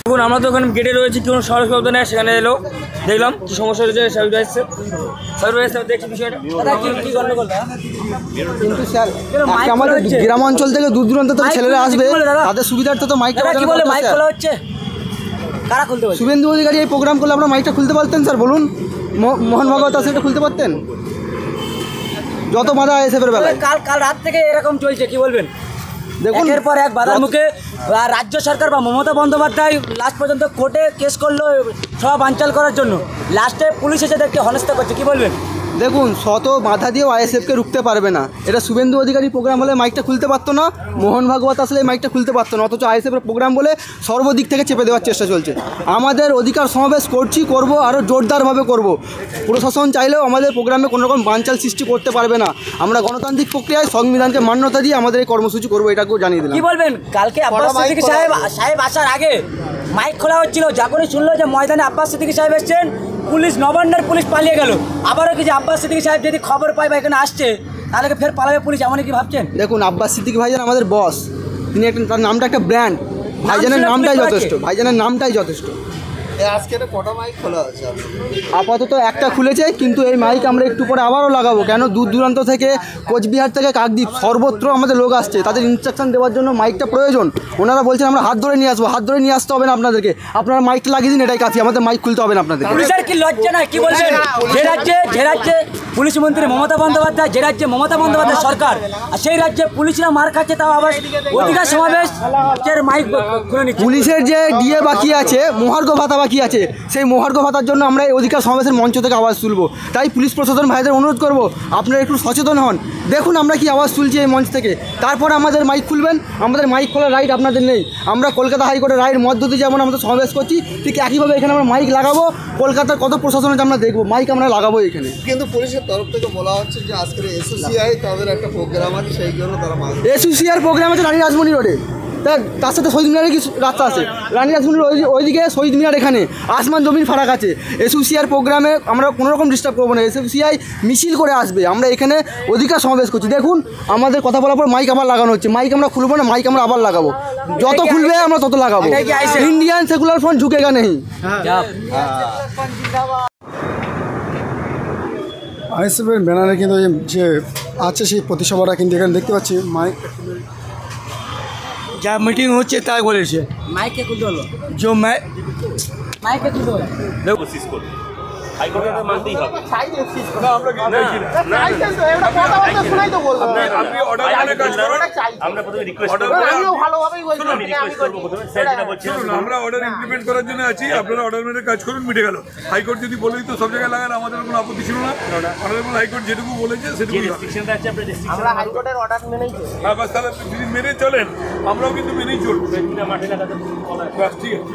দেখুন আমরা তো ওখানে গেটে রয়েছি, কোনো সরকার নেই, সেখানে এলো দেখলাম কি সমস্যা হয়েছে, সার্ভিস আসছে দেখছি বিষয়টা কি গন্ডগোল। কিন্তু স্যার আমাদের গ্রাম অঞ্চল থেকে দূর দূরান্ত থেকে ছেলেরা আসবে, তাদের সুবিধার্থে তো মাইকটা কি বলে মাইক খোলা হচ্ছে, কারা খুলতে পারছে? শুভেন্দু অধিকারী এই প্রোগ্রাম করলে আপনারা মাইকটা খুলতে পারতেন স্যার, বলুন মোহন ভাগবত সেটা খুলতে পারতেন? যত বাধা এসএফের বেলায় কাল রাত থেকে এরকম চলছে, কি বলবেন? দেখুন এর পর এক বাধার মুখে রাজ্য সরকার বা মমতা বন্দ্যোপাধ্যায় লাস্ট পর্যন্ত কোর্টে কেস করলো সব বানচাল করার জন্য, লাস্টে পুলিশ এসে দেখতে হেনস্থা করছে, কি বলবেন? দেখুন শত বাধা দিয়েও আইএসএফকে রুখতে পারবে না। এটা শুভেন্দু অধিকারী প্রোগ্রাম হলে মাইকটা খুলতে পারতো না, মোহন ভাগবত আসলে মাইকটা খুলতে পারতো না, অথচ আইএসএফের প্রোগ্রাম বলে সর্বদিক থেকে চেপে দেওয়ার চেষ্টা চলছে। আমাদের অধিকার সমাবেশ করব, আরও জোরদারভাবে করব। প্রশাসন চাইলেও আমাদের প্রোগ্রামে কোনো রকম বানচাল সৃষ্টি করতে পারবে না। আমরা গণতান্ত্রিক প্রক্রিয়ায় সংবিধানকে মান্যতা দিয়ে আমাদের এই কর্মসূচি করবো, এটাকেও জানিয়ে দিলাম। কি বলবেন? কালকে আব্বাস সিদ্দিকী সাহেব আসার আগে মাইক খোলা হচ্ছিল, যখনই শুনলো যে ময়দানে আব্বাস সিদ্দিকী সাহেব এসছেন, পুলিশ নবান্নের পুলিশ পালিয়ে গেল। আবারও কি যে আব্বাস সিদ্দিকী সাহেব যদি খবর পায় বা এখানে আসছে, তাহলে ফের পালাবে পুলিশ, এমনই কি ভাবছেন? দেখুন আব্বাস সিদ্দিকী ভাইজান আমাদের বস, তিনি একটা, তার নামটা একটা ব্র্যান্ড, ভাইজানের নামটাই যথেষ্ট, ভাইজানের নামটাই যথেষ্ট। আজকে কটা মাইক খোলা আছে? আপাতত একটা খুলেছে, কিন্তু এই মাইক আমরা একটু পরে আবারও লাগাবো। কেন দূর দূরান্ত থেকে, কোচবিহার থেকে কাকদ্বীপ, সর্বত্র আমাদের লোক আসছে, তাদের ইনস্ট্রাকশন দেওয়ার জন্য মাইকটা প্রয়োজন। ওনারা বলছেন আমরা হাত ধরে নিয়ে আসবো, হাত ধরে নিয়ে আসতে হবে না আপনাদেরকে, আপনারা মাইকটা লাগিয়ে দিন, এটাই কাফি, আমাদের মাইক খুলতে হবে না আপনাদের। পুলিশের কি লজ্জা নাই? কি বলছেন? যে রাজ্যে পুলিশ মন্ত্রী মমতা বন্দ্যোপাধ্যায়, যে রাজ্যে মমতা বন্দ্যোপাধ্যায় সরকার, আর সেই রাজ্যে পুলিশরা মার খাচ্ছে, তাও আবার অধিকার সমাবেশের মাইক খুলে নিচ্ছে। পুলিশের যে ডিএ বাকি আছে, মহার্ঘ ভাতা বাকি আছে, সেই মহার্ঘ ভাতার জন্য আমরা এই অধিকার সমাবেশের মঞ্চ থেকে আওয়াজ তুলবো। তাই পুলিশ প্রশাসন ভাইদের অনুরোধ করব, আপনারা একটু সচেতন হন, দেখুন আমরা কি আওয়াজ তুলছি এই মঞ্চ থেকে, তারপরে আমাদের মাইক খুলবেন। আমাদের মাইক খোলার রাইট আপনাদের নেই। আমরা কলকাতা হাইকোর্টের রায়ের মধ্য দিয়ে যেমন আমাদের সমাবেশ করছি, ঠিক একইভাবে এখানে আমরা মাইক লাগাবো। কলকাতার কত প্রশাসন আছে আমরা দেখবো, মাইক আমরা লাগাবো এখানে। কিন্তু পুলিশের তরফ থেকে বলা হচ্ছে যে আজকের এসওসিআই তাদের একটা প্রোগ্রাম আছে, সেই জন্য তারা এসওসিআর প্রোগ্রাম আছে রানী রাজমণি রোডে, তার সাথে শহীদ মিনারে কি রাস্তা আছে? রানী রাজমণির ওইদিকে শহীদ মিনার, এখানে আসমান জমির ফারাক আছে। এসওসিআর প্রোগ্রামে আমরা কোনো রকম ডিস্টার্ব করবো না, এসওসিআই মিছিল করে আসবে, আমরা এখানে অধিকার সমাবেশ করছি। দেখুন আমাদের কথা বলার পর মাইক আবার লাগানো হচ্ছে, মাইক আমরা খুলবো না, মাইক আমরা আবার লাগাবো, যত খুলবে আমরা তত লাগাবো। ইন্ডিয়ান সেকুলার ফ্রন্ট ঝুঁকেগা নেই। আইএসএফের ব্যানারে কিন্তু যে আছে সেই প্রতিসভাটা কিন্তু এখানে দেখতে পাচ্ছি। মাইক যা মিটিং হচ্ছে তাই বলেছে, মাইকে খুলতে হলো, মাইকে খুলতে হলো। কোশিশ করুন, হাইকোর্টের মানতেই হবে। আমরা প্রথমে রিকোয়েস্ট করব, আমরা অর্ডার ইমপ্লিমেন্ট করার জন্য আছি, আপনারা অর্ডার মেনে কাজ করুন, মিটে গেল। হাইকোর্ট যদি বলে দিত সব জায়গায় লাগান, আমাদের কোনো আপত্তি ছিল না। অনারেবল হাইকোর্ট যেটুকু বলেছে সেটুকু আমরা হাইকোর্টের অর্ডার মেনেই তাহলে যদি মেনে চলেন, আমরাও কিন্তু মেনেই চলবো। মাঠে লাগাতে ঠিক আছে।